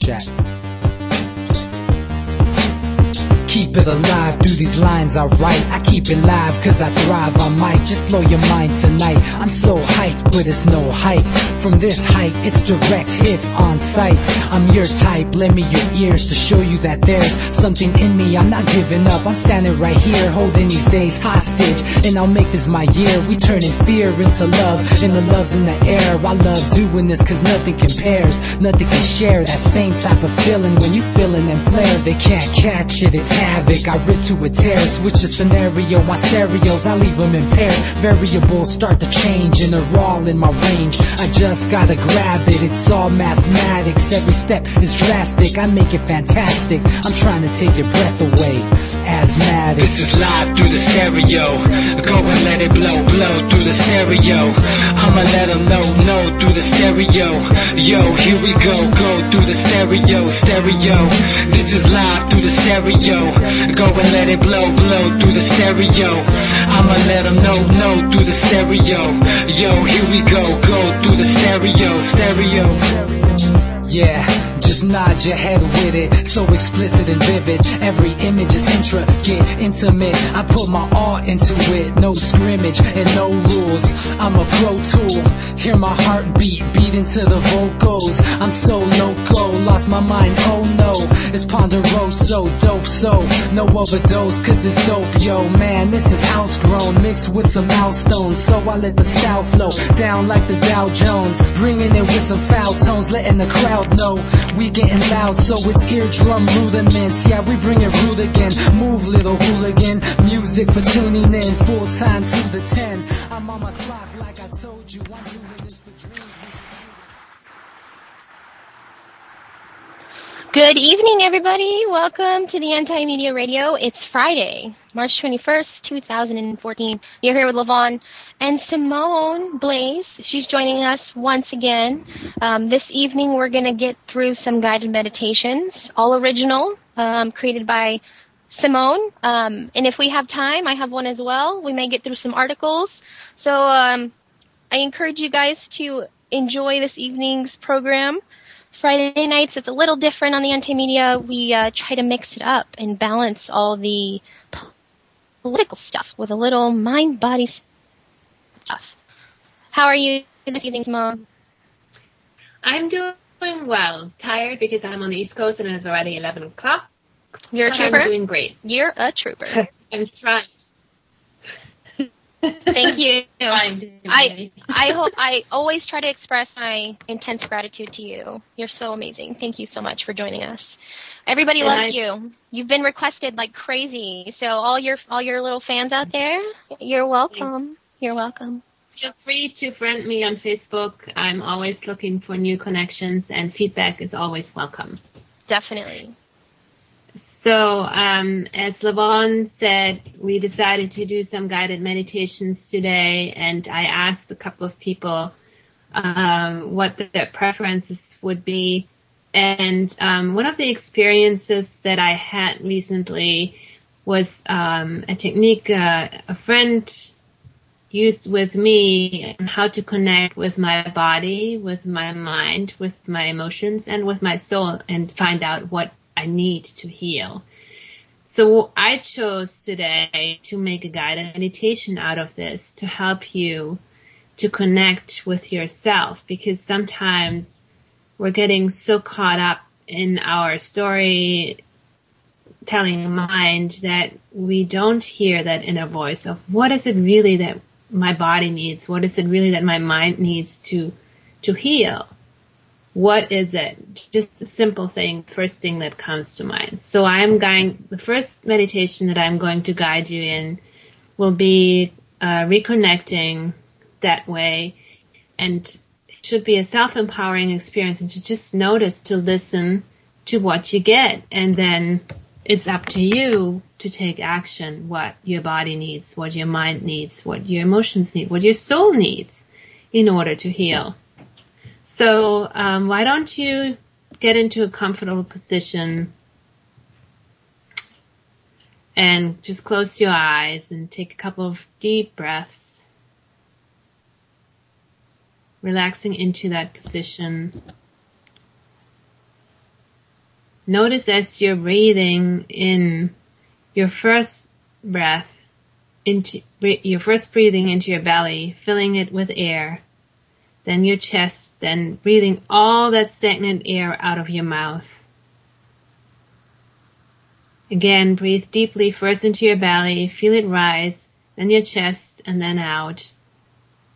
Jack. Keep it alive through these lines I write. I keep it live cause I thrive. I might just blow your mind tonight. I'm so hyped, but it's no hype. From this height, it's direct hits on sight. I'm your type, lend me your ears to show you that there's something in me. I'm not giving up, I'm standing right here, holding these days hostage. And I'll make this my year. We turning fear into love, and the love's in the air. I love doing this cause nothing compares. Nothing can share that same type of feeling when you feeling them flares. They can't catch it, it's havoc. I rip to a tear, switch the scenario. My stereos, I leave them impaired. Variables start to change and they're all in my range. I just gotta grab it, it's all mathematics. Every step is drastic, I make it fantastic. I'm trying to take your breath away. Asthmatic. This is live through the stereo. Go and let it blow, blow through the stereo. I'ma let them know through the stereo. Yo, here we go through the stereo, stereo. This is live through the stereo. Go and let it blow, blow through the stereo. I'ma let them know through the stereo. Yo, here we go through the stereo, stereo. Yeah, just nod your head with it, so explicit and vivid. Every image is intricate, intimate. I put my all into it, no scrimmage and no rules. I'm a pro tool, hear my heartbeat, beat into the vocals. I'm so loco, lost my mind, oh no. It's Ponderoso, dope, so no overdose, cause it's dope, yo. Man, this is house grown, mixed with some milestones. So I let the style flow down like the Dow Jones, bringing it with some foul tones, letting the crowd know we getting loud, so it's eardrum rudiments. Yeah, we bring it rude again. Move, little hooligan. Music for tuning in. Full time to the 10. I'm on my clock like I told you. I'm doing this for dreams. Good evening, everybody. Welcome to the Anti-Media Radio. It's Friday, March 21st, 2014. You're here with Levon and Simone Blaze. She's joining us once again. This evening, we're going to get through some guided meditations, all original, created by Simone. And if we have time, I have one as well. We may get through some articles. So I encourage you guys to enjoy this evening's program. Friday nights, it's a little different on the Anti-Media. We try to mix it up and balance all the political stuff with a little mind-body stuff. How are you this evening, Simone? I'm doing well. Tired because I'm on the East Coast and it's already 11 o'clock. You're a trooper? I'm doing great. You're a trooper. I'm trying. Thank you. I always try to express my intense gratitude to you. You're so amazing. Thank you so much for joining us. Everybody loves you. You've been requested like crazy. So all your little fans out there, you're welcome. Thanks. You're welcome. Feel free to friend me on Facebook. I'm always looking for new connections, and feedback is always welcome. Definitely. So, as Levon said, we decided to do some guided meditations today, and I asked a couple of people what their preferences would be. And one of the experiences that I had recently was a technique a friend used with me on how to connect with my body, with my mind, with my emotions, and with my soul, and find out what I need to heal. So I chose today to make a guided meditation out of this to help you to connect with yourself, because sometimes we're getting so caught up in our storytelling mind that we don't hear that inner voice of what is it really that my body needs? What is it really that my mind needs to heal? What is it? Just a simple thing, first thing that comes to mind. So the first meditation that I'm going to guide you in will be reconnecting that way, and it should be a self-empowering experience, and to just notice, to listen to what you get, and then it's up to you to take action, what your body needs, what your mind needs, what your emotions need, what your soul needs in order to heal. So why don't you get into a comfortable position and just close your eyes and take a couple of deep breaths, relaxing into that position. Notice as you're breathing in your first breath, your first breathing into your belly, filling it with air, then your chest, then breathing all that stagnant air out of your mouth. Again, breathe deeply first into your belly, feel it rise, then your chest, and then out.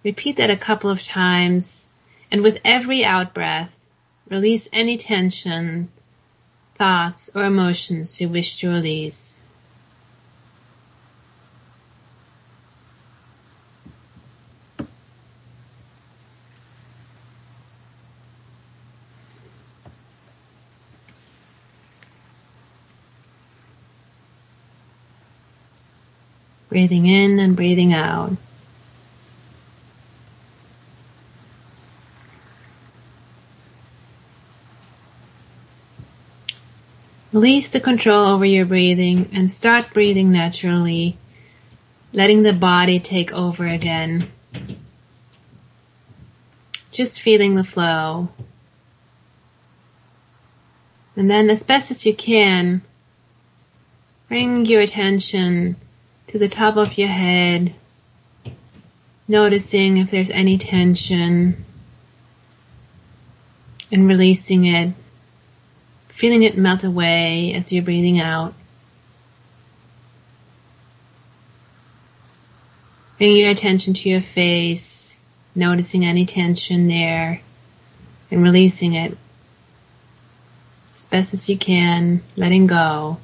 Repeat that a couple of times, and with every out-breath, release any tension, thoughts, or emotions you wish to release. Breathing in and breathing out. Release the control over your breathing and start breathing naturally, letting the body take over again. Just feeling the flow. And then, as best as you can, bring your attention to the top of your head, noticing if there's any tension and releasing it, feeling it melt away as you're breathing out. Bring your attention to your face, noticing any tension there and releasing it as best as you can, letting go.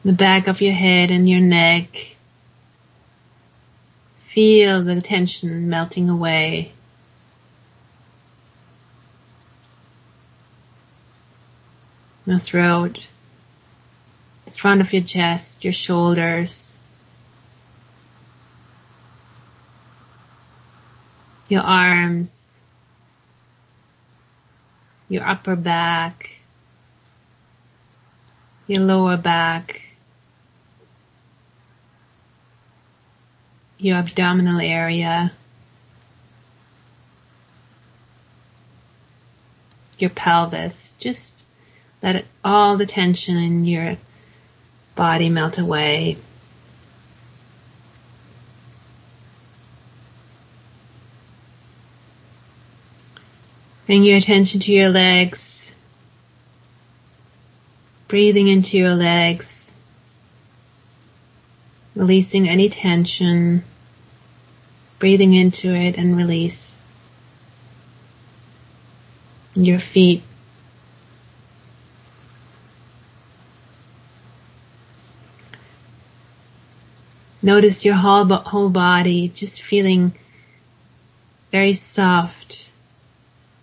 The back of your head and your neck. Feel the tension melting away. Your throat, the front of your chest, your shoulders, your arms, your upper back, your lower back, your abdominal area, your pelvis. Just let all the tension in your body melt away. Bring your attention to your legs, breathing into your legs, releasing any tension, breathing into it and release. Your feet. Notice your whole body just feeling very soft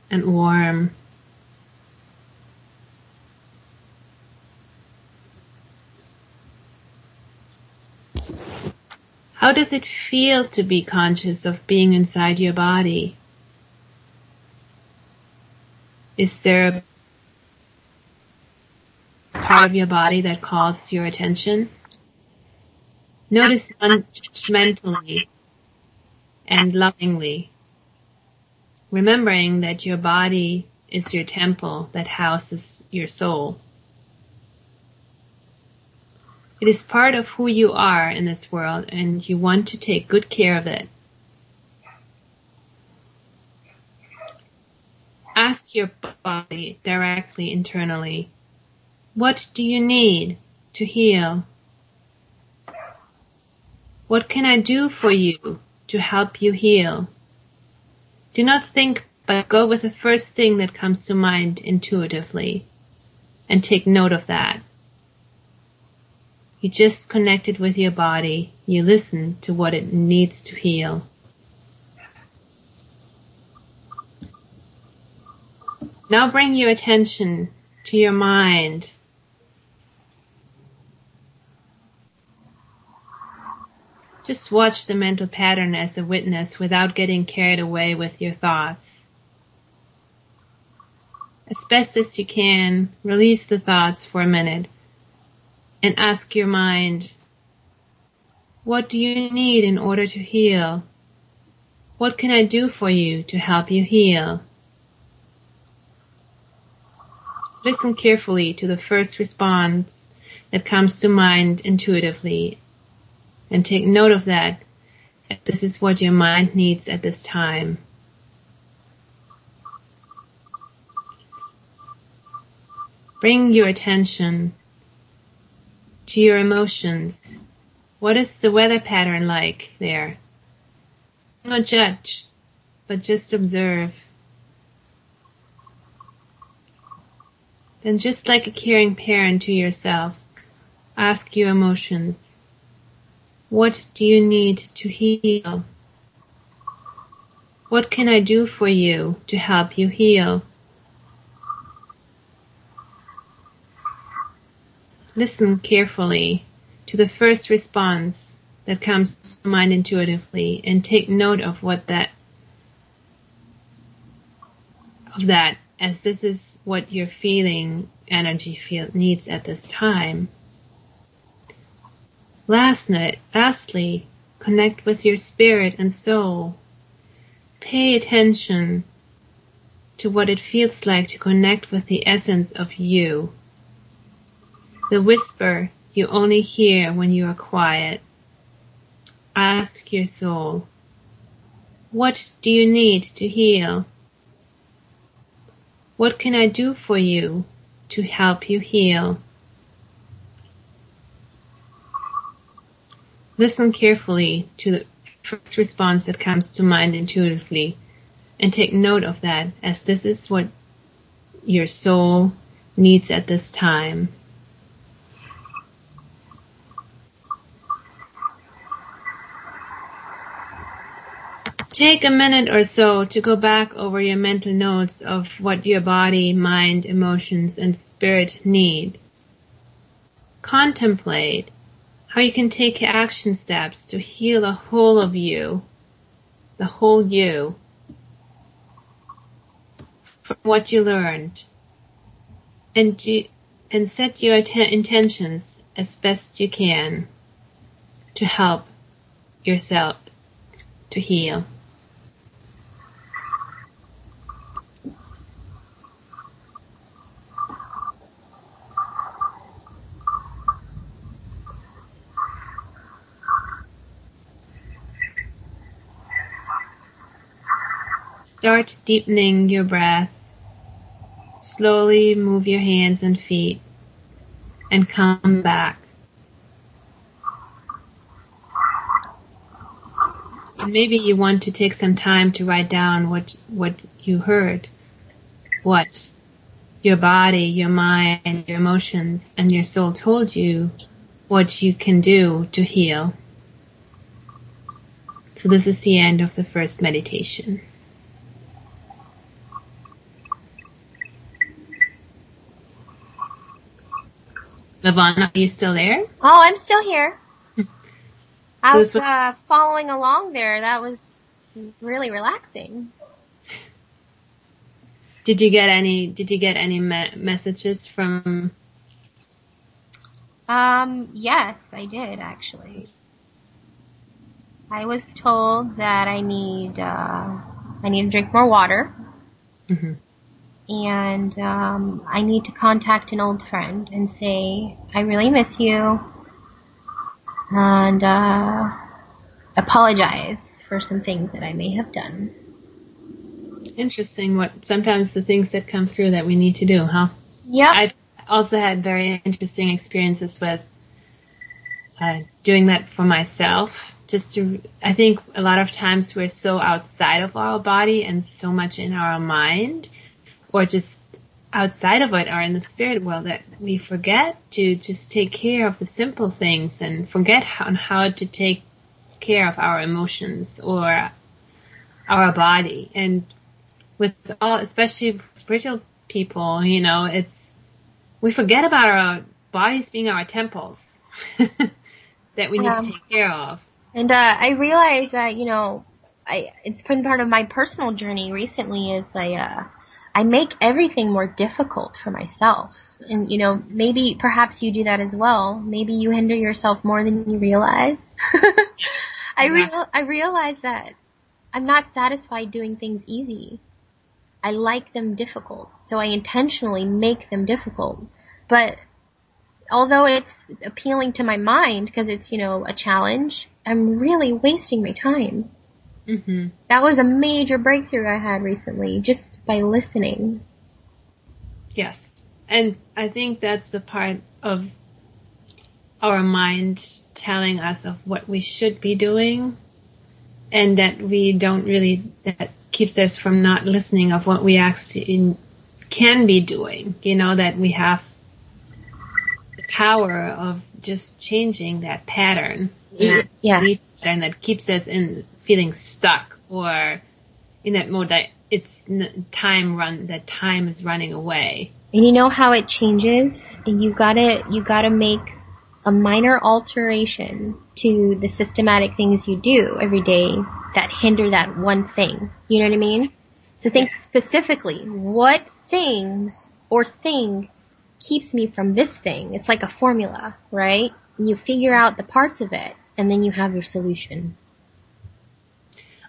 and warm. How does it feel to be conscious of being inside your body? Is there a part of your body that calls your attention? Notice non-judgmentally and lovingly, remembering that your body is your temple that houses your soul. It is part of who you are in this world, and you want to take good care of it. Ask your body directly internally, what do you need to heal? What can I do for you to help you heal? Do not think, but go with the first thing that comes to mind intuitively, and take note of that. You just connected with your body. You listen to what it needs to heal. Now bring your attention to your mind. Just watch the mental pattern as a witness without getting carried away with your thoughts. As best as you can, release the thoughts for a minute and ask your mind, what do you need in order to heal? What can I do for you to help you heal? Listen carefully to the first response that comes to mind intuitively, and take note of that. This is what your mind needs at this time. Bring your attention to your emotions. What is the weather pattern like there? Not judge, but just observe. Then, just like a caring parent to yourself, ask your emotions, what do you need to heal? What can I do for you to help you heal? Listen carefully to the first response that comes to mind intuitively, and take note of that, as this is what your feeling energy needs at this time. Lastly, connect with your spirit and soul. Pay attention to what it feels like to connect with the essence of you. The whisper you only hear when you are quiet. Ask your soul, what do you need to heal? What can I do for you to help you heal? Listen carefully to the first response that comes to mind intuitively, and take note of that, as this is what your soul needs at this time. Take a minute or so to go back over your mental notes of what your body, mind, emotions, and spirit need. Contemplate how you can take action steps to heal the whole of you, the whole you, from what you learned, and set your intentions as best you can to help yourself to heal. Start deepening your breath. Slowly move your hands and feet and come back. And maybe you want to take some time to write down what you heard, what your body, your mind, your emotions, and your soul told you what you can do to heal. So this is the end of the first meditation. Lavon, are you still there? Oh, I'm still here. I was following along there. That was really relaxing. Did you get any messages from? Yes, I did actually. I was told that I need to drink more water. Mm-hmm. And I need to contact an old friend and say, I really miss you, and apologize for some things that I may have done. Interesting. Sometimes the things that come through that we need to do, huh? Yep. I've also had very interesting experiences with doing that for myself. I think a lot of times we're so outside of our body and so much in our mind, or just outside of it, or in the spirit world, that we forget to just take care of the simple things and forget how to take care of our emotions or our body. And with all, especially spiritual people, we forget about our bodies being our temples that we need to take care of. And I realize that, it's been part of my personal journey recently is I make everything more difficult for myself. And, maybe perhaps you do that as well. Maybe you hinder yourself more than you realize. I realize that I'm not satisfied doing things easy. I like them difficult. So I intentionally make them difficult. But although it's appealing to my mind because it's, a challenge, I'm really wasting my time. Mm-hmm. That was a major breakthrough I had recently just by listening. Yes. And I think that's the part of our mind telling us of what we should be doing, and that that keeps us from not listening of what we actually can be doing. That we have the power of just changing that pattern. Yeah. And that keeps us in feeling stuck or in that mode that that time is running away. And you know how it changes? You gotta make a minor alteration to the systematic things you do every day that hinder that one thing. You know what I mean? So think specifically, what things or thing keeps me from this thing? It's like a formula, right? And you figure out the parts of it, and then you have your solution.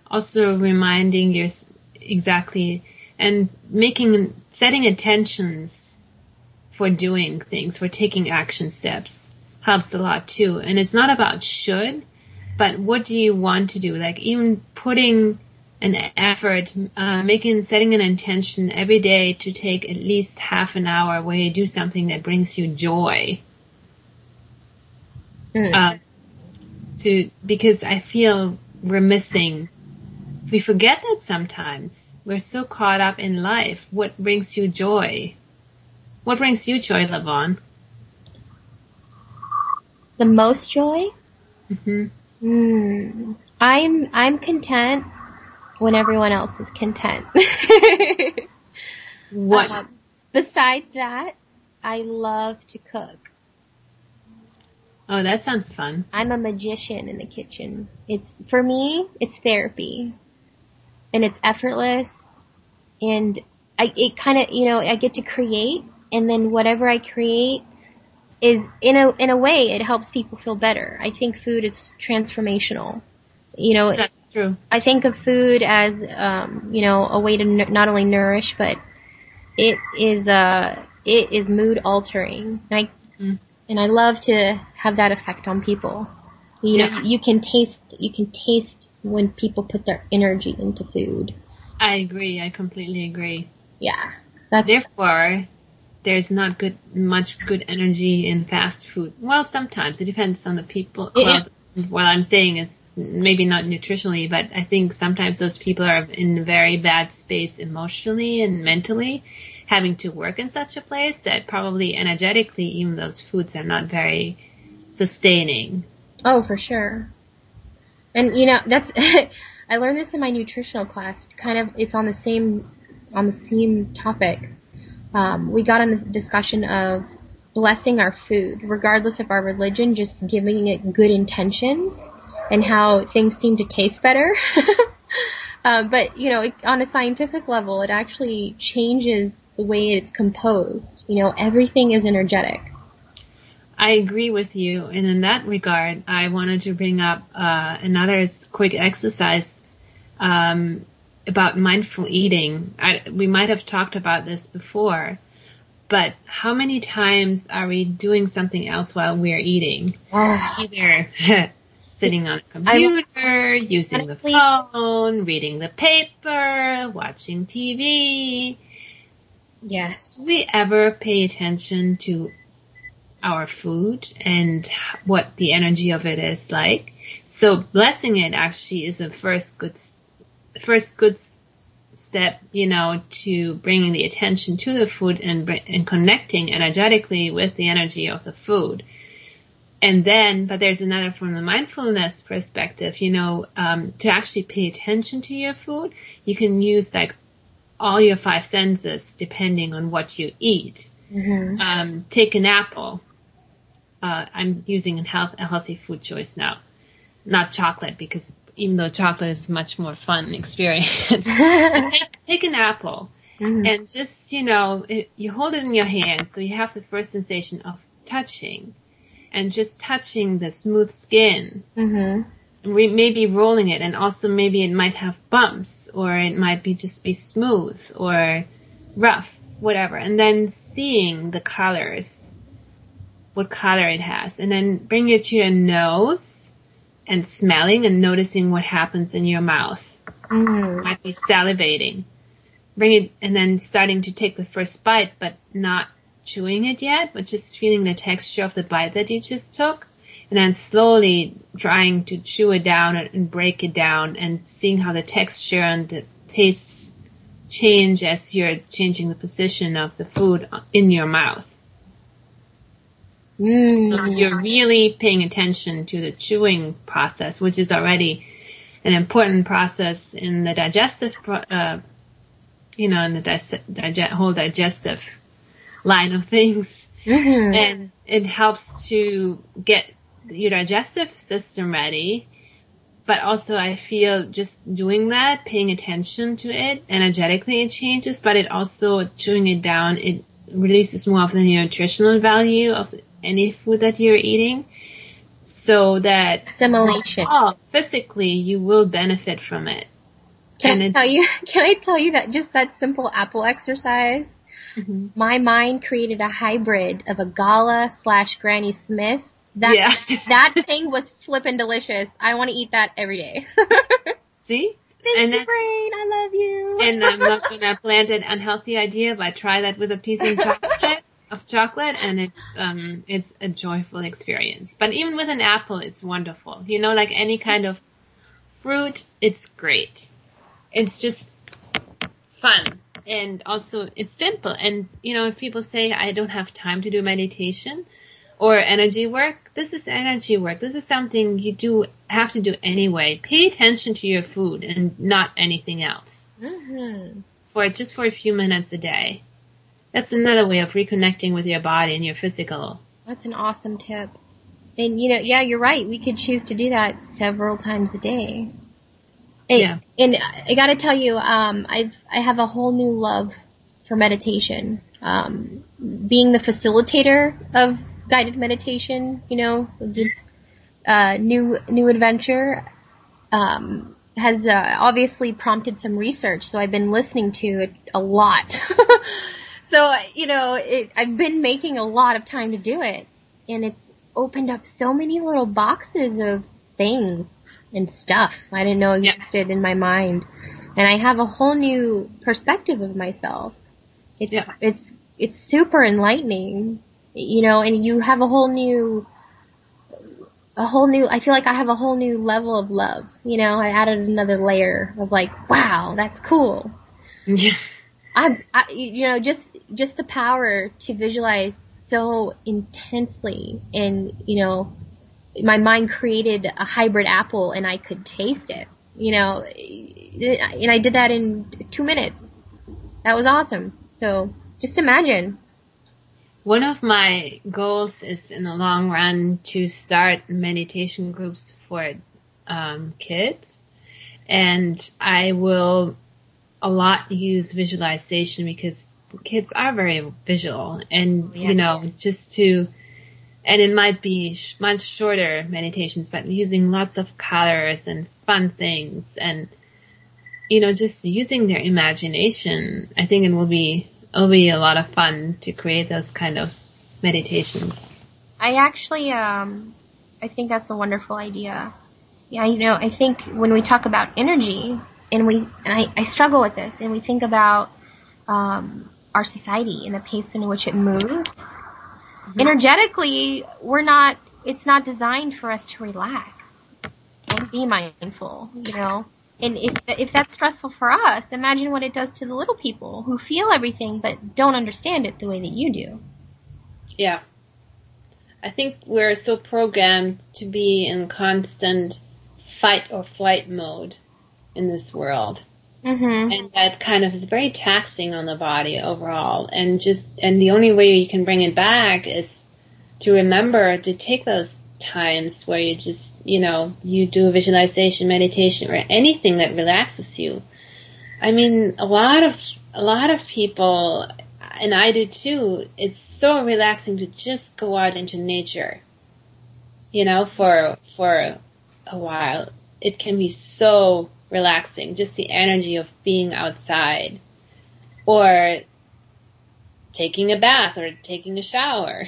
Also reminding exactly, and setting intentions for doing things, for taking action steps helps a lot too. And it's not about should, but what do you want to do? Like even putting an effort, setting an intention every day to take at least half an hour where you do something that brings you joy. Because I feel we forget that sometimes. We're so caught up in life. What brings you joy? What brings you joy, Lavon? The most joy? Mm-hmm. I'm content when everyone else is content. What? Besides that, I love to cook. Oh, that sounds fun. I'm a magician in the kitchen. For me, it's therapy. And it's effortless. And I get to create, and then whatever I create is in a way it helps people feel better. I think food is transformational. That's true. I think of food as a way to not only nourish, but it is mood altering. And I love to have that effect on people. You can taste when people put their energy into food. I agree. I completely agree. Yeah. Therefore, there's not much good energy in fast food. Well, sometimes. It depends on the people. What I'm saying is maybe not nutritionally, but I think sometimes those people are in a very bad space emotionally and mentally, having to work in such a place that probably energetically even those foods are not very sustaining. Oh, for sure. And that's I learned this in my nutritional class. Kind of, it's on the same topic. We got in the discussion of blessing our food, regardless of our religion, just giving it good intentions and how things seem to taste better. But on a scientific level, it actually changes the way it's composed. Everything is energetic. I agree with you. And in that regard, I wanted to bring up another quick exercise about mindful eating. We might have talked about this before, but how many times are we doing something else while we're eating? Either sitting on a computer, using the phone, reading the paper, watching TV. Yes. Do we ever pay attention to our food and what the energy of it is like? So blessing it actually is a first good step, to bringing the attention to the food and connecting energetically with the energy of the food. And then, but there's another from the mindfulness perspective, to actually pay attention to your food. You can use all your five senses depending on what you eat. Mm-hmm. Take an apple. I'm using a healthy food choice now, not chocolate, because even though chocolate is a much more fun experience. But take an apple, and just, you hold it in your hand, so you have the first sensation of touching, and just touching the smooth skin, maybe rolling it, and also maybe it might have bumps, or it might just be smooth or rough, whatever. And then seeing the colors, what color it has, and then bring it to your nose and smelling and noticing what happens in your mouth. Might be salivating. Bring it, and then starting to take the first bite, but not chewing it yet, but just feeling the texture of the bite that you just took. And then slowly trying to chew it down and break it down, and seeing how the texture and the taste change as you're changing the position of the food in your mouth. So you're really paying attention to the chewing process, which is already an important process in the digestive, in the whole digestive line of things. And it helps to get your digestive system ready. But also I feel just doing that, paying attention to it, energetically it changes, but it also, chewing it down, it releases more of the nutritional value of any food that you're eating, so that assimilation, physically you will benefit from it. Can I tell you that just that simple apple exercise, my mind created a hybrid of a Gala / Granny Smith. That thing was flippin' delicious. I want to eat that every day. See? Thank you, brain. I love you. And I'm not going to plant an unhealthy idea, but try that with a piece of chocolate, and it's a joyful experience. But even with an apple, it's wonderful. You know, like any kind of fruit, it's great. It's just fun. And also, it's simple. And, you know, if people say, I don't have time to do meditation or energy work, this is energy work. This is something you have to do anyway. Pay attention to your food and not anything else. For a few minutes a day. That's another way of reconnecting with your body and your physical. That's an awesome tip. And, you know, yeah, you're right. We could choose to do that several times a day. And I got to tell you, I have a whole new love for meditation. Being the facilitator of guided meditation, you know, just new adventure, has obviously prompted some research. So I've been listening to it a lot. So, you know, I've been making a lot of time to do it, and it's opened up so many little boxes of things and stuff I didn't know existed in my mind. And I have a whole new perspective of myself. It's super enlightening, you know, and you have a whole new, I feel like I have a whole new level of love, you know. I added another layer of like, wow, that's cool. You know, just the power to visualize so intensely, and, you know, my mind created a hybrid apple and I could taste it, you know, and I did that in 2 minutes. That was awesome. So just imagine. One of my goals is in the long run to start meditation groups for kids, and I will a lot use visualization because kids are very visual, and you know, and it might be much shorter meditations, but using lots of colors and fun things, and you know, just using their imagination. I think it'll be a lot of fun to create those kind of meditations. I actually, I think that's a wonderful idea. Yeah, you know, I think when we talk about energy, and I struggle with this, and we think about our society and the pace in which it moves. Energetically, it's not designed for us to relax and be mindful, you know. And if that's stressful for us, imagine what it does to the little people who feel everything but don't understand it the way that you do. Yeah. I think we're so programmed to be in constant fight or flight mode in this world. And that kind of is very taxing on the body overall. And the only way you can bring it back is to remember to take those times where you just, you know, you do a visualization, meditation, or anything that relaxes you. I mean, a lot of people, and I do too, it's so relaxing to just go out into nature, you know, for a while, it can be so relaxing, just the energy of being outside, or taking a bath or taking a shower.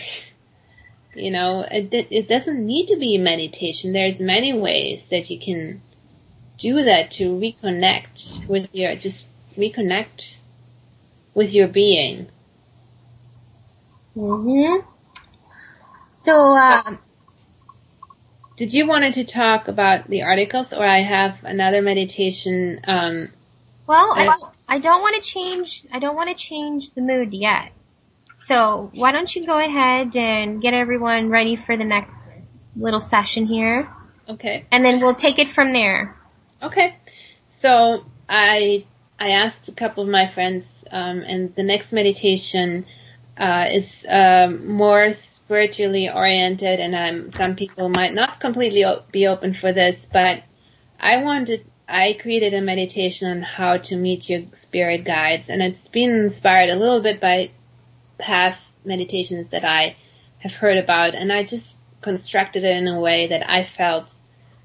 You know, it doesn't need to be meditation. There's many ways that you can do that to reconnect with your being. Mm-hmm. So, did you wanted to talk about the articles, or I have another meditation? Well, I don't want to change. I don't want to change the mood yet. So why don't you go ahead and get everyone ready for the next little session here? Okay. And then we'll take it from there. Okay. So I asked a couple of my friends, and the next meditation is more spiritually oriented, and some people might not completely be open for this, but I created a meditation on how to meet your spirit guides, and it's been inspired a little bit by past meditations that I have heard about, and I just constructed it in a way that I felt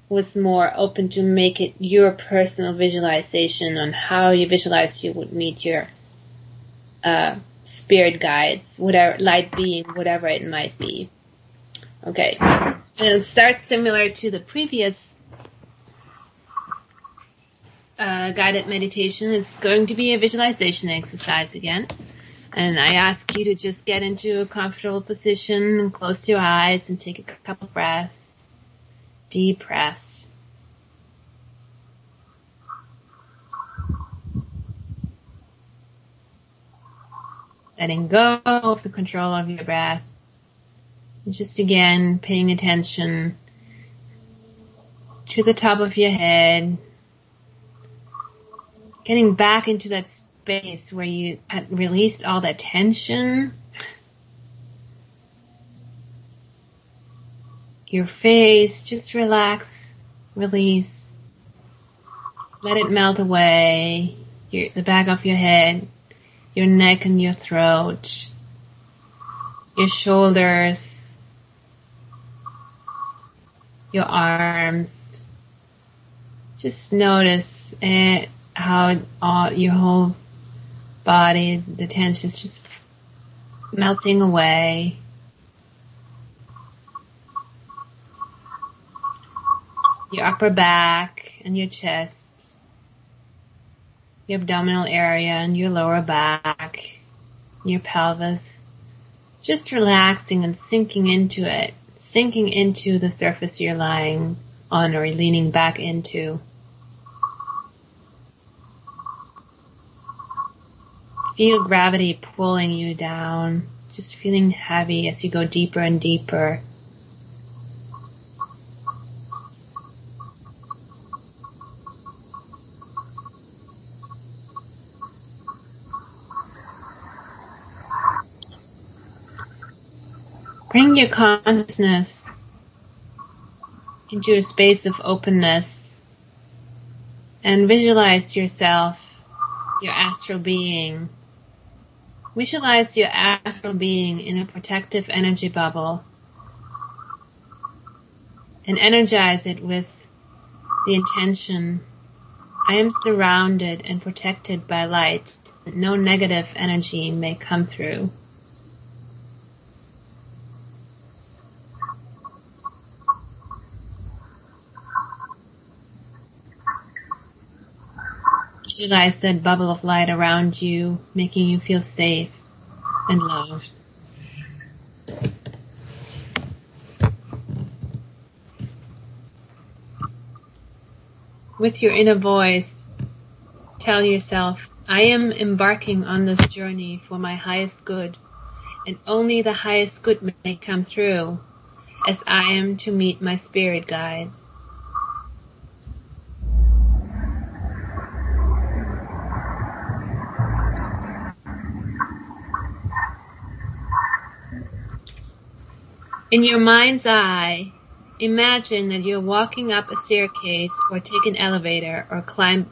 was more open to make it your personal visualization on how you visualize you would meet your spirit guides, whatever, light being, whatever it might be. Okay, and it starts similar to the previous guided meditation. It's going to be a visualization exercise again. And I ask you to just get into a comfortable position and close your eyes and take a couple breaths. Deep breaths. Letting go of the control of your breath. And just again, paying attention to the top of your head. Getting back into that space where you had released all that tension. Your face, just relax, release. Let it melt away. The back of your head, your neck and your throat, your shoulders, your arms. Just notice how your whole body, the tension is just melting away. Your upper back and your chest, your abdominal area and your lower back, your pelvis. Just relaxing and sinking into it, sinking into the surface you're lying on or leaning back into. Feel gravity pulling you down, just feeling heavy as you go deeper and deeper. Bring your consciousness into a space of openness and visualize yourself, your astral being. Visualize your astral being in a protective energy bubble and energize it with the intention, I am surrounded and protected by light. No negative energy may come through. Visualize that bubble of light around you, making you feel safe and loved. With your inner voice, tell yourself, I am embarking on this journey for my highest good, and only the highest good may come through, as I am to meet my spirit guides. In your mind's eye, imagine that you're walking up a staircase or take an elevator or climbing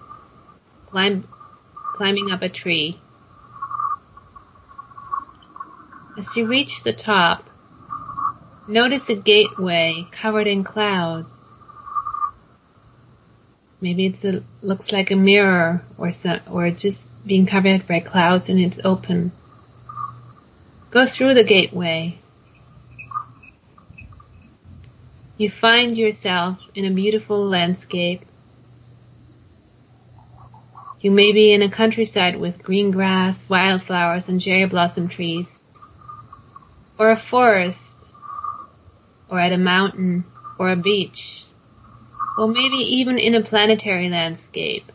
up a tree. As you reach the top, notice a gateway covered in clouds. Maybe looks like a mirror or just being covered by clouds and it's open. Go through the gateway. You find yourself in a beautiful landscape. You may be in a countryside with green grass, wildflowers, and cherry blossom trees, or a forest, or at a mountain, or a beach, or maybe even in a planetary landscape.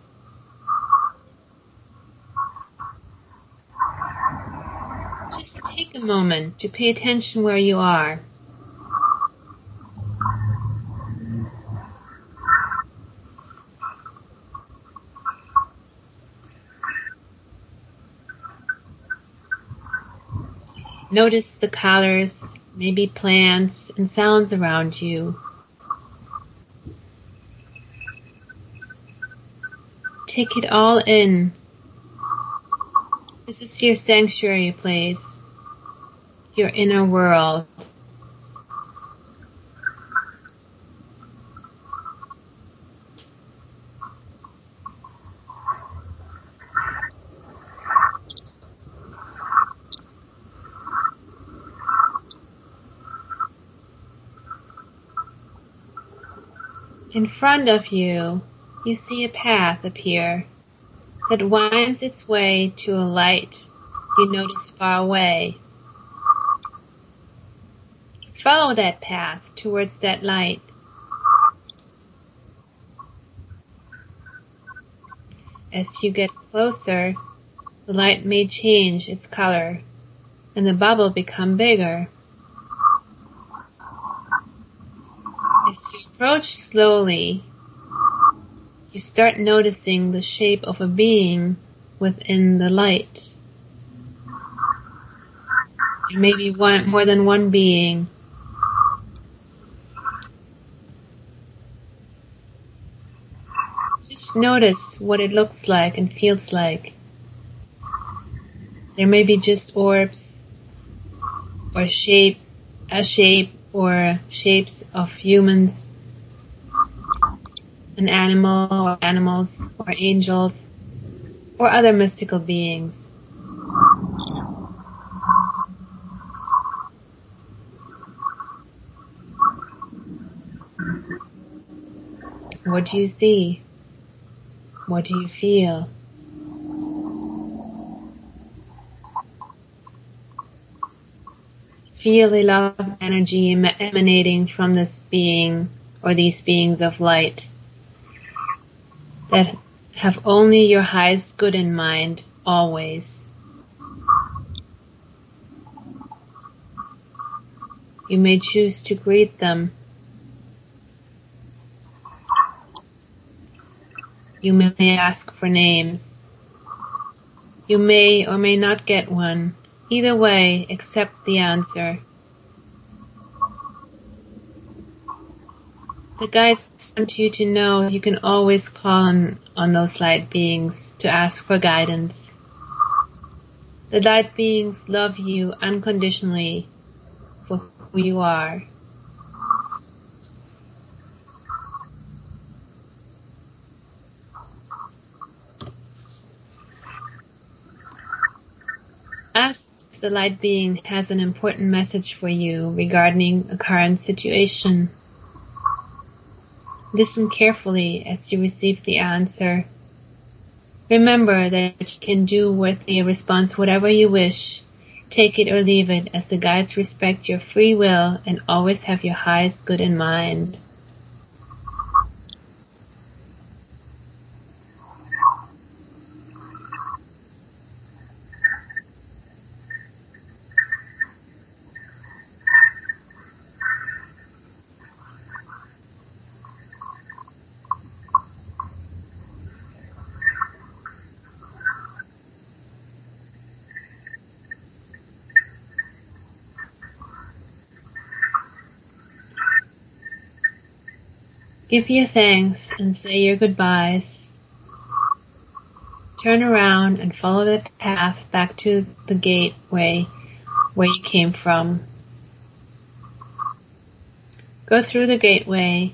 Just take a moment to pay attention where you are. Notice the colors, maybe plants and sounds around you. Take it all in. This is your sanctuary place, your inner world. In front of you, you see a path appear that winds its way to a light you notice far away. Follow that path towards that light. As you get closer, the light may change its color and the bubble become bigger. As you approach slowly, you start noticing the shape of a being within the light. There may be more than one being. Just notice what it looks like and feels like. There may be just orbs, or a shape, or shapes of humans, an animal or animals or angels or other mystical beings. What do you see? What do you feel? Feel the love energy emanating from this being or these beings of light that have only your highest good in mind always. You may choose to greet them. You may ask for names. You may or may not get one. Either way, accept the answer. The guides want you to know you can always call on those light beings to ask for guidance. The light beings love you unconditionally for who you are. Ask the light being has an important message for you regarding a current situation. Listen carefully as you receive the answer. Remember that you can do with the response whatever you wish. Take it or leave it, as the guides respect your free will and always have your highest good in mind. Give your thanks and say your goodbyes. Turn around and follow the path back to the gateway where you came from. Go through the gateway.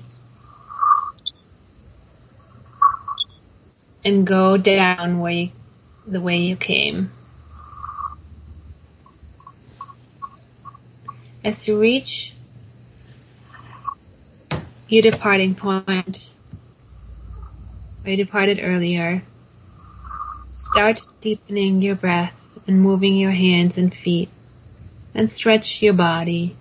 and go down the way you came. As you reach your departing point, where you departed earlier, start deepening your breath and moving your hands and feet, and stretch your body.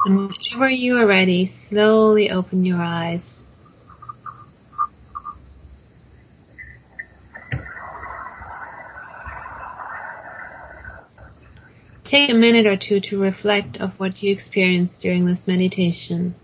And whenever you are ready, slowly open your eyes. Take a minute or two to reflect on what you experienced during this meditation.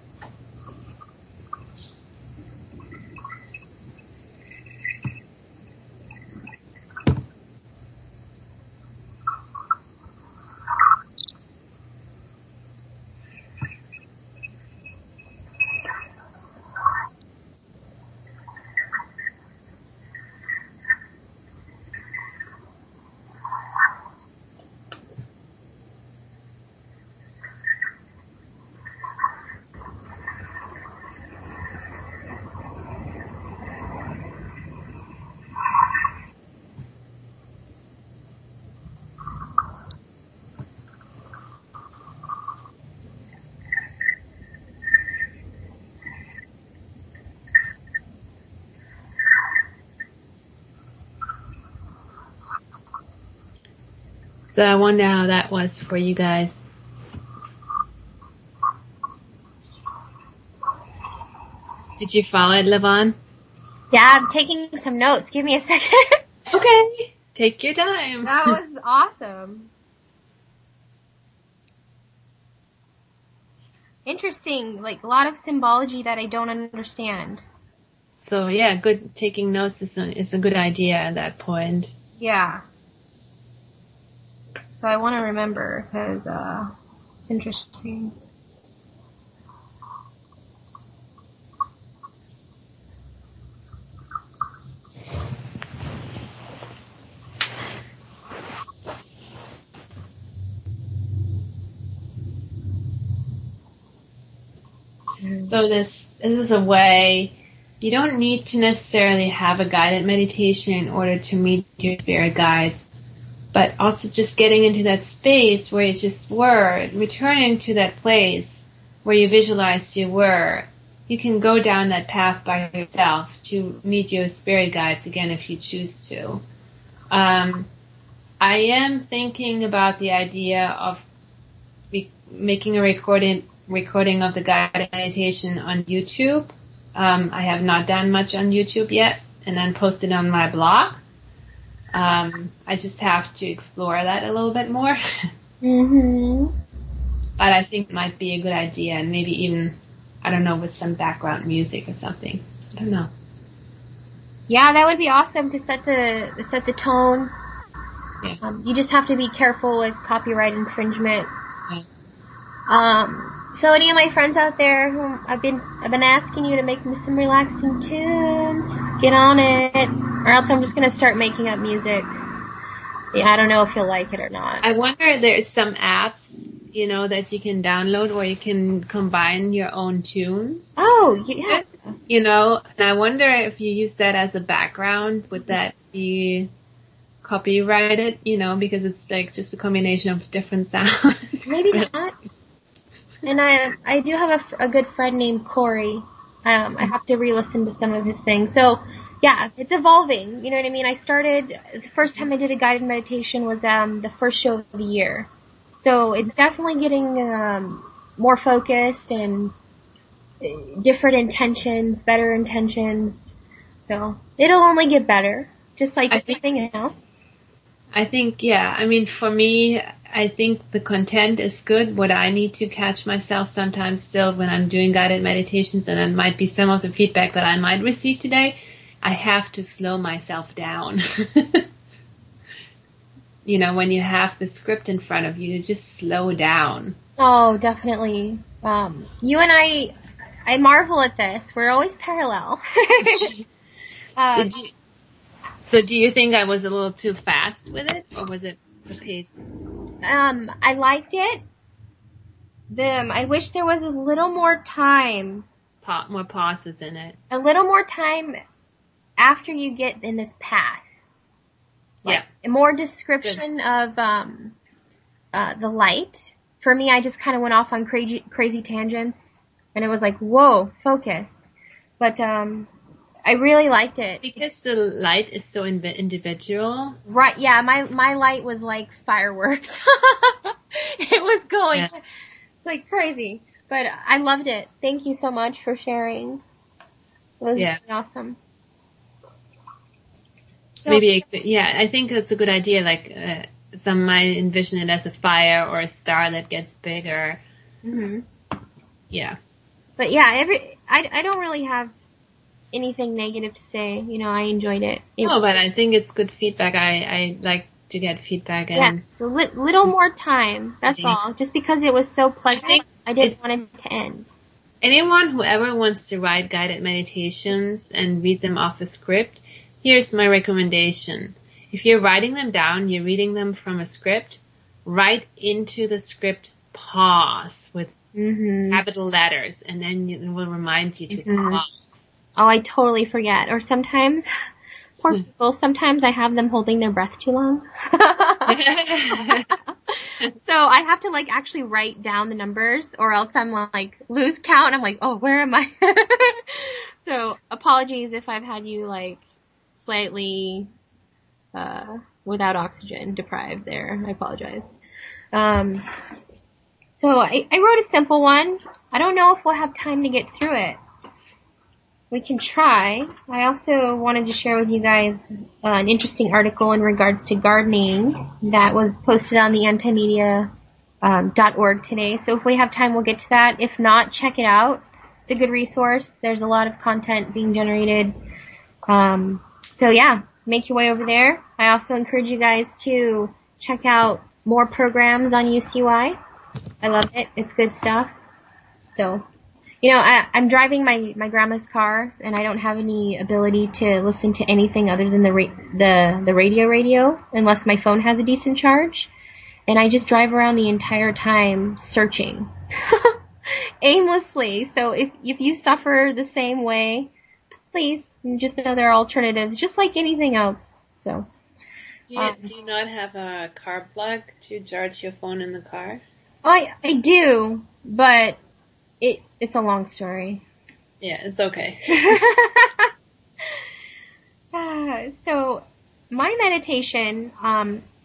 So I wonder how that was for you guys. Did you follow it, Levon? Yeah, I'm taking some notes. Give me a second. Okay. Take your time. That was awesome. Interesting. Like, a lot of symbology that I don't understand. So yeah, good. Taking notes is a good idea at that point. Yeah. So I want to remember because it's interesting. So this is a way, you don't need to necessarily have a guided meditation in order to meet your spirit guides, but also just getting into that space where you just were, returning to that place where you visualized you were. You can go down that path by yourself to meet your spirit guides again if you choose to. I am thinking about the idea of making a recording of the guided meditation on YouTube. I have not done much on YouTube yet, and then post it on my blog. I just have to explore that a little bit more. Mm-hmm. But I think it might be a good idea, and maybe even, I don't know, with some background music or something. I don't know. Yeah, that would be awesome to set the tone. Yeah. You just have to be careful with copyright infringement. Yeah. So any of my friends out there who I've been asking you to make me some relaxing tunes, get on it, or else I'm just gonna start making up music. Yeah, I don't know if you'll like it or not. I wonder if there's some apps, that you can download where you can combine your own tunes. Oh, yeah. And I wonder if you use that as a background, would that be copyrighted, because it's like just a combination of different sounds. Maybe not. And I do have a good friend named Corey. I have to re-listen to some of his things. So, yeah, it's evolving. You know what I mean? The first time I did a guided meditation was the first show of the year. So it's definitely getting more focused and different intentions, better intentions. So it'll only get better, just like everything else. I think, yeah. I mean, for me, I think the content is good. What I need to catch myself sometimes still when I'm doing guided meditations, and it might be some of the feedback that I might receive today, I have to slow myself down. When you have the script in front of you, to just slow down. Oh, definitely. You and I marvel at this. We're always parallel. So do you think I was a little too fast with it, or was it the pace? I liked it. I wish there was a little more time. More pauses in it. A little more time after you get in this path. Like, more description of the light. For me, I just kind of went off on crazy tangents, and it was like, whoa, focus. But I really liked it. Because the light is so individual. Right, yeah, my light was like fireworks. It was going like crazy. But I loved it. Thank you so much for sharing. It was really awesome. So, maybe, I think that's a good idea. Like, some might envision it as a fire or a star that gets bigger. Mm-hmm. Yeah. But yeah, I don't really have anything negative to say. You know, I enjoyed it. No, but I think it's good feedback. I like to get feedback. And yes, a little more time. That's all. Just because it was so pleasant, I didn't want it to end. Anyone who ever wants to write guided meditations and read them off a script, here's my recommendation. If you're writing them down, you're reading them from a script, write into the script pause with capital letters, and then it will remind you to pause. Oh, I totally forget. Or sometimes, poor people, sometimes I have them holding their breath too long. So I have to like actually write down the numbers, or else I'm like lose count and I'm like, oh, where am I? So apologies if I've had you like slightly without oxygen deprived there. I apologize. So I wrote a simple one. I don't know if we'll have time to get through it. We can try. I also wanted to share with you guys an interesting article in regards to gardening that was posted on the antimedia.org today. So if we have time, we'll get to that. If not, check it out. It's a good resource. There's a lot of content being generated. So yeah, make your way over there. I also encourage you guys to check out more programs on UCY. I love it. It's good stuff. So, you know, I'm driving my grandma's car, and I don't have any ability to listen to anything other than the radio, unless my phone has a decent charge. And I just drive around the entire time searching aimlessly. So if you suffer the same way, please just know there are alternatives, just like anything else. So, do you not have a car plug to charge your phone in the car? I do, but it's a long story. Yeah, it's okay. So my meditation,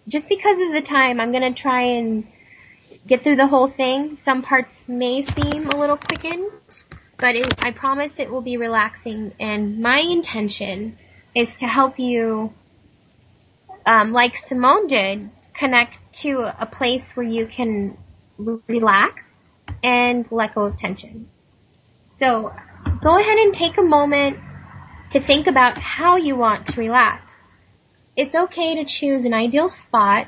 just because of the time, I'm going to try and get through the whole thing. Some parts may seem a little quickened, but I promise it will be relaxing. And my intention is to help you, like Simone did, connect to a place where you can relax and let go of tension. So go ahead and take a moment to think about how you want to relax. It's okay to choose an ideal spot,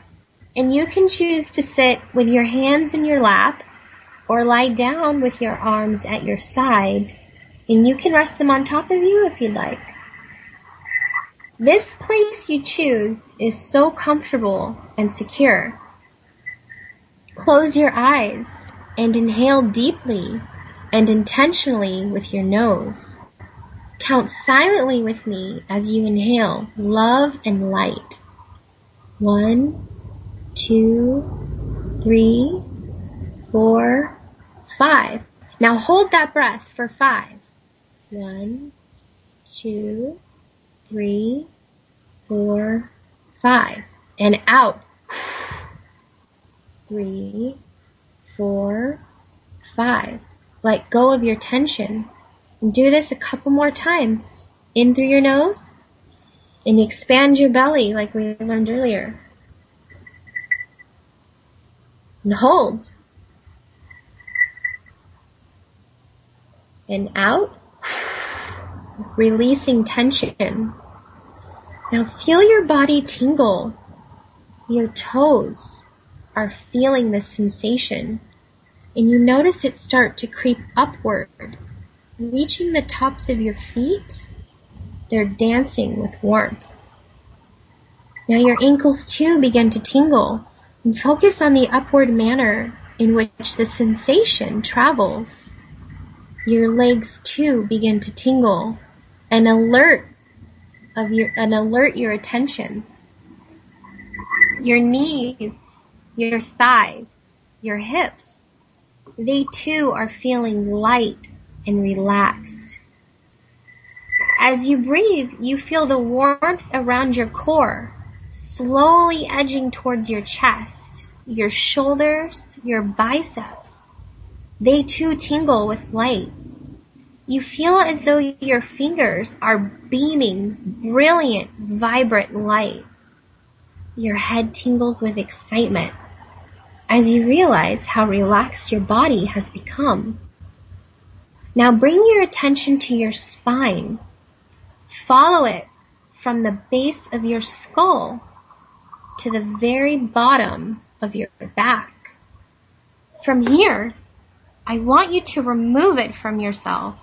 and you can choose to sit with your hands in your lap or lie down with your arms at your side, and you can rest them on top of you if you'd like. This place you choose is so comfortable and secure. Close your eyes and inhale deeply and intentionally with your nose. Count silently with me as you inhale love and light. 1, 2, 3, 4, 5. Now hold that breath for 5. 1, 2, 3, 4, 5. And out. 3, 4, 5. Let go of your tension. And do this a couple more times. In through your nose. And expand your belly like we learned earlier. And hold. And out. Releasing tension. Now feel your body tingle. Your toes are feeling this sensation, and you notice it start to creep upward, reaching the tops of your feet. They're dancing with warmth. Now your ankles too begin to tingle, and focus on the upward manner in which the sensation travels. Your legs too begin to tingle, and alert and alert your attention. Your knees, your thighs, your hips, they too are feeling light and relaxed. As you breathe, you feel the warmth around your core, slowly edging towards your chest, your shoulders, your biceps. They too tingle with light. You feel as though your fingers are beaming brilliant, vibrant light. Your head tingles with excitement as you realize how relaxed your body has become. Now bring your attention to your spine. Follow it from the base of your skull to the very bottom of your back. From here, I want you to remove it from yourself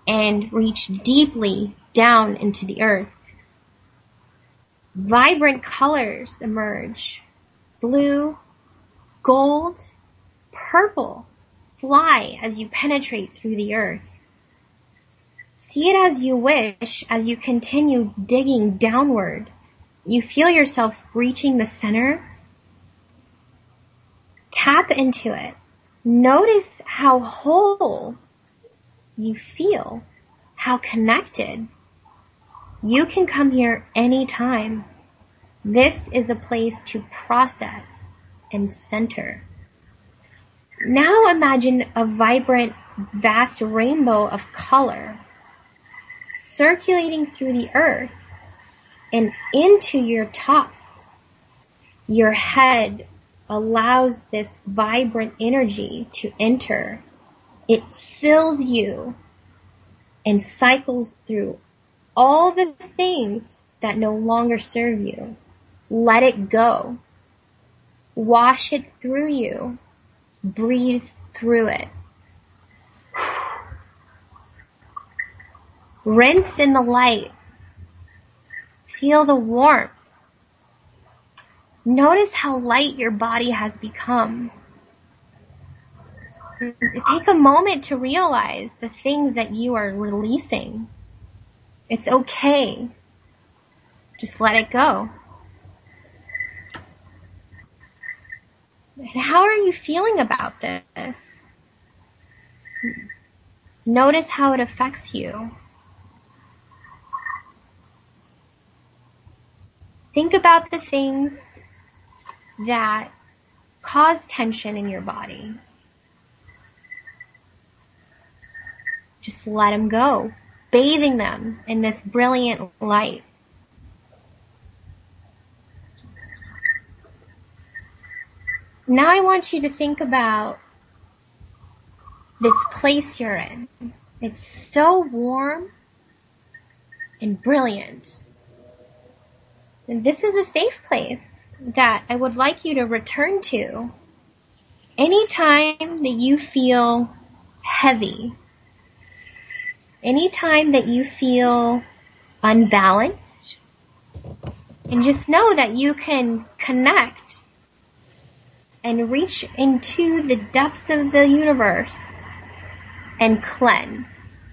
and reach deeply down into the earth. Vibrant colors emerge. Blue, gold, purple fly as you penetrate through the earth. See it as you wish as you continue digging downward. You feel yourself reaching the center. Tap into it. Notice how whole you feel, how connected. You can come here anytime. This is a place to process and center. Now imagine a vibrant, vast rainbow of color circulating through the earth and into your top. Your head allows this vibrant energy to enter. It fills you and cycles through all the things that no longer serve you. Let it go. Wash it through you. Breathe through it. Rinse in the light. Feel the warmth. Notice how light your body has become. Take a moment to realize the things that you are releasing. It's okay. Just let it go. And how are you feeling about this? Notice how it affects you. Think about the things that cause tension in your body. Just let them go, bathing them in this brilliant light. Now I want you to think about this place you're in. It's so warm and brilliant. And this is a safe place that I would like you to return to anytime that you feel heavy, anytime that you feel unbalanced, and just know that you can connect and reach into the depths of the universe and cleanse.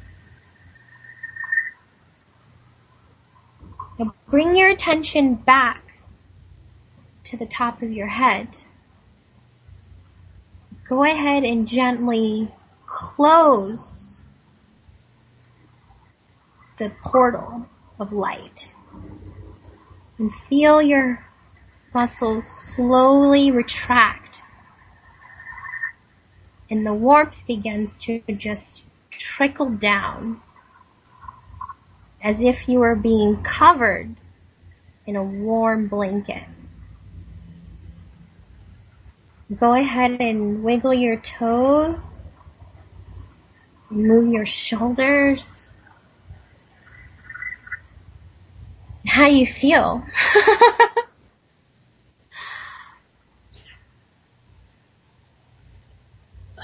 Now bring your attention back to the top of your head. Go ahead and gently close the portal of light and feel your muscles slowly retract, and the warmth begins to just trickle down as if you were being covered in a warm blanket. Go ahead and wiggle your toes, move your shoulders. How do you feel?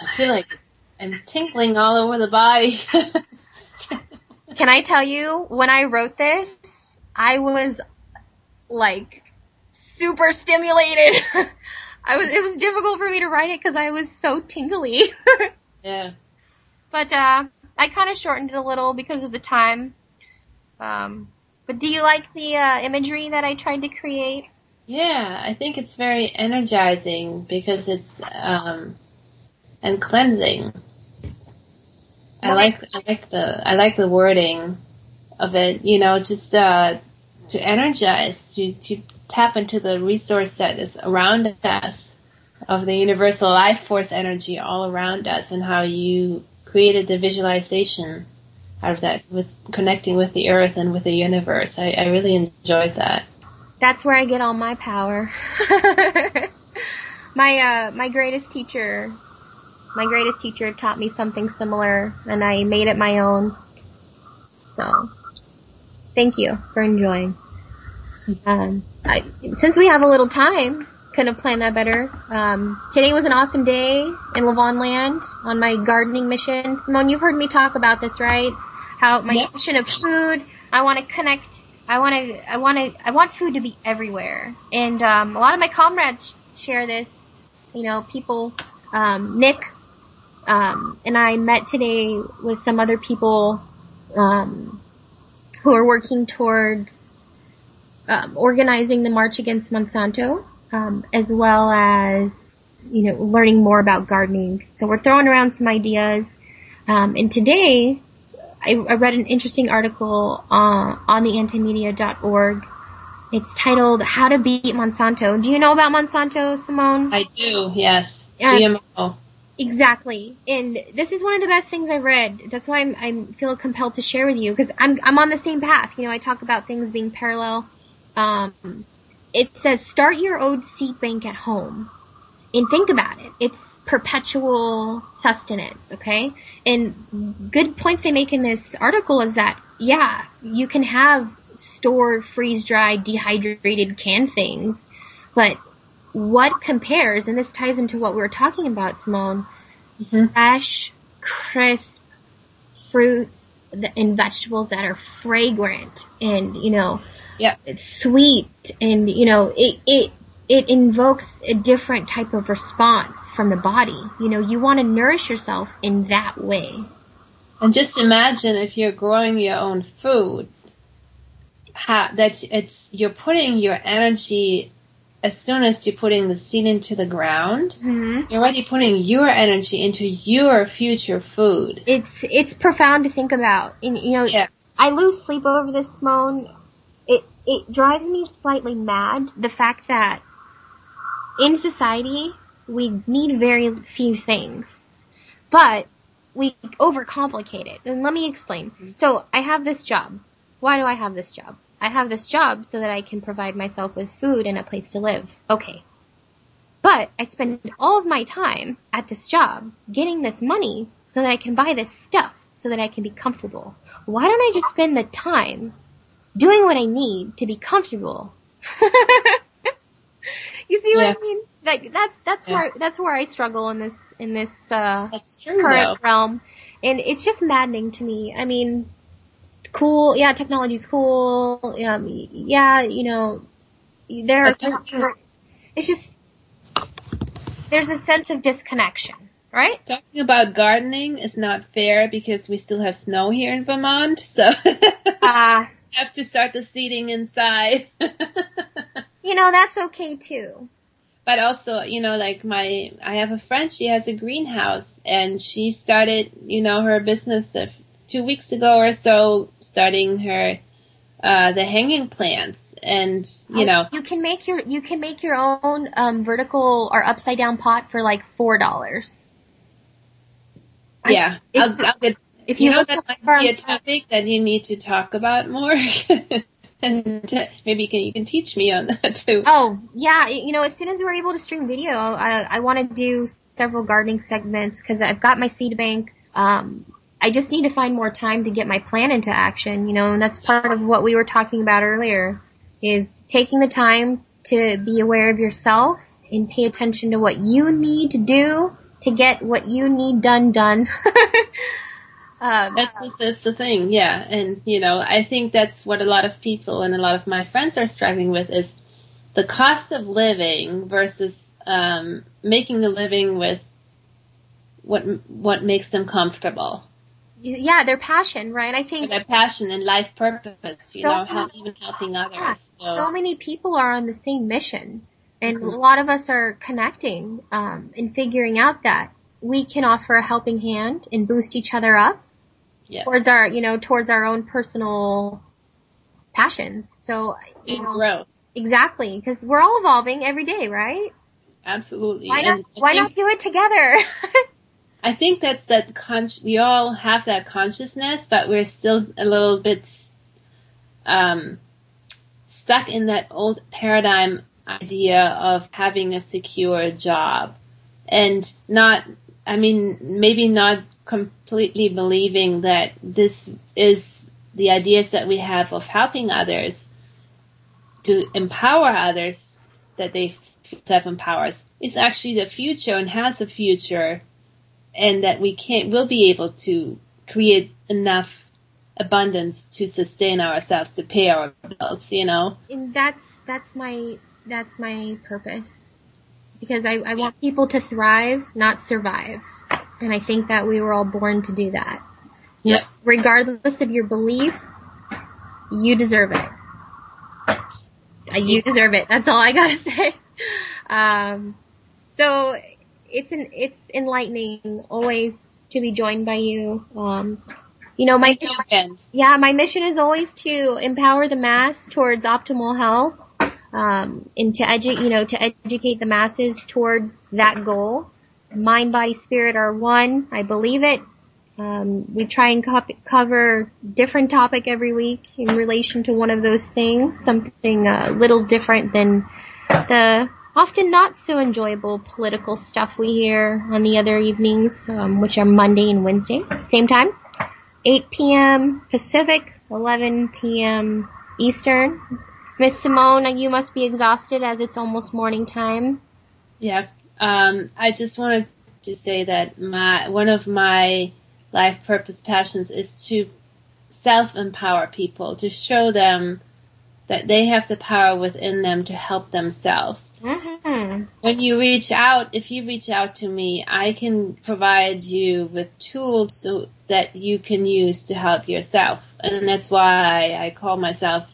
I feel like I'm tingling all over the body. Can I tell you, when I wrote this, I was like super stimulated. It was difficult for me to write it because I was so tingly. Yeah. But I kind of shortened it a little because of the time. But do you like the imagery that I tried to create? Yeah, I think it's very energizing because it's and cleansing. I like the wording of it. You know, just to energize, to tap into the resource that is around us, of the universal life force energy all around us, and how you created the visualization out of that, with connecting with the earth and with the universe. I really enjoyed that. That's where I get all my power. My greatest teacher taught me something similar, and I made it my own. So, thank you for enjoying. Since we have a little time, couldn't have planned that better. Today was an awesome day in Levon Land on my gardening mission. Simone, you've heard me talk about this, right? How my mission of food, I want to connect. I want food to be everywhere. And a lot of my comrades share this. You know, people, Nick, and I met today with some other people who are working towards organizing the March Against Monsanto, as well as, you know, learning more about gardening. So we're throwing around some ideas. And today, I read an interesting article on the antimedia.org. It's titled "How to Beat Monsanto." Do you know about Monsanto, Simone? I do, yes. GMO. Exactly. And this is one of the best things I've read. That's why I feel compelled to share with you, because I'm on the same path. You know, I talk about things being parallel. It says, start your own seed bank at home. And think about it. It's perpetual sustenance, okay? And good points they make in this article is that, yeah, you can have stored, freeze-dried, dehydrated, canned things, but what compares, and this ties into what we were talking about, Simone, fresh, crisp fruits and vegetables that are fragrant and, you know, it's sweet, and, you know, it invokes a different type of response from the body. You know, you want to nourish yourself in that way. And just imagine if you're growing your own food, you're putting your energy, as soon as you're putting the seed into the ground, you're already putting your energy into your future food. It's profound to think about. And, you know, I lose sleep over this, Simone. It drives me slightly mad, the fact that in society, we need very few things, but we overcomplicate it. And let me explain. So I have this job. Why do I have this job? I have this job so that I can provide myself with food and a place to live. Okay. But I spend all of my time at this job getting this money so that I can buy this stuff so that I can be comfortable. Why don't I just spend the time doing what I need to be comfortable? You see what I mean? Like that's where I struggle in this that's true, current realm, and it's just maddening to me. I mean, cool, yeah, technology's cool, yeah, you know, it's just there's a sense of disconnection, right? Talking about gardening is not fair because we still have snow here in Vermont, so have to start the seeding inside. You know, that's okay too. But also, you know, like I have a friend, she has a greenhouse, and she started, you know, her business 2 weeks ago or so, starting her, the hanging plants, and, you know. You can make your own, vertical or upside down pot for like $4. Yeah. If you look, that might be a topic that you need to talk about more. And maybe you can teach me on that too. Oh, yeah. You know, as soon as we're able to stream video, I want to do several gardening segments because I've got my seed bank. I just need to find more time to get my plan into action, you know, and that's part of what we were talking about earlier, is taking the time to be aware of yourself and pay attention to what you need to do to get what you need done. That's the thing, yeah. And, you know, I think that's what a lot of people and a lot of my friends are struggling with, is the cost of living versus making a living with what makes them comfortable. their passion, right? I think their passion and life purpose, helping others. Yeah, so many people are on the same mission, and a lot of us are connecting and figuring out that we can offer a helping hand and boost each other up towards our own personal passions. So growth. Exactly, because we're all evolving every day, right? Absolutely. Why not do it together? I think that's we all have that consciousness, but we're still a little bit stuck in that old paradigm idea of having a secure job, and maybe not completely believing that this is the ideas that we have of helping others to empower others, that they self-empowers, is actually the future and has a future, and that we'll be able to create enough abundance to sustain ourselves, to pay our bills, And that's my purpose, because I want people to thrive, not survive. And I think that we were all born to do that. Yep. Regardless of your beliefs, you deserve it. You deserve it. That's all I gotta say. So it's enlightening always to be joined by you. My mission is always to empower the mass towards optimal health, and to educate the masses towards that goal. Mind, body, spirit are one. I believe it. We try and cover different topic every week in relation to one of those things, something a little different than the often not so enjoyable political stuff we hear on the other evenings, which are Monday and Wednesday, same time, 8 p.m. Pacific, 11 p.m. Eastern. Miss Simone, you must be exhausted as it's almost morning time. Yeah. I just wanted to say that one of my life purpose passions is to self-empower people, to show them that they have the power within them to help themselves. Mm-hmm. If you reach out to me, I can provide you with tools so that you can use to help yourself. And that's why I call myself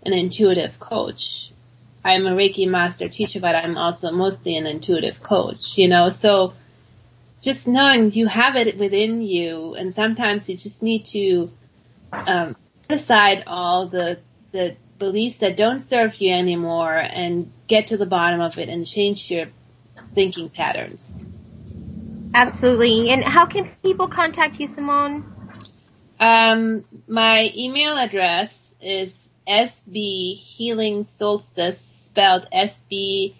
an intuitive coach. I'm a Reiki master teacher, but I'm also mostly an intuitive coach, so just knowing you have it within you, and sometimes you just need to put aside all the beliefs that don't serve you anymore and get to the bottom of it and change your thinking patterns. Absolutely. And how can people contact you, Simone? My email address is sbhealingsolstice, spelled SBHEALINGSOULSTICE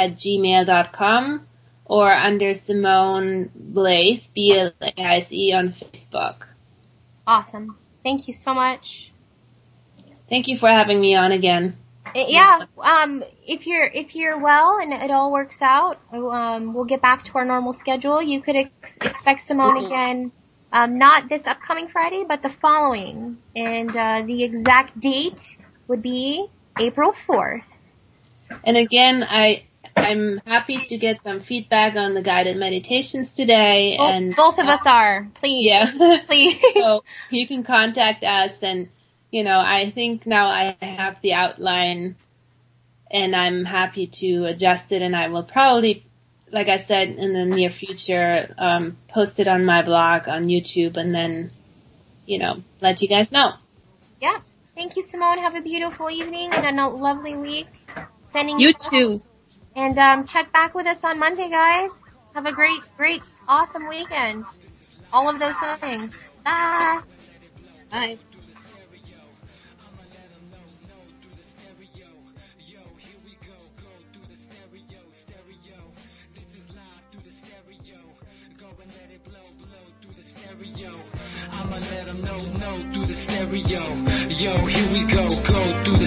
@gmail.com, or under Simone Blaize, BLAISE, on Facebook. Awesome. Thank you so much. Thank you for having me on again. Yeah. If you're well and it all works out, we'll get back to our normal schedule. You could expect Simone again, not this upcoming Friday, but the following. And the exact date would be April 4th. And again, I'm happy to get some feedback on the guided meditations today. And both of us are. Please. Yeah. Please. So you can contact us, and I think now I have the outline, and I'm happy to adjust it, and I will probably, like I said, in the near future, post it on my blog on YouTube, and then, let you guys know. Yeah. Thank you, Simone. Have a beautiful evening and a lovely week. Sending you too. And check back with us on Monday, guys. Have a great, awesome weekend. All of those things. Bye. Bye. I'ma let them know through the stereo. Yo, here we go through the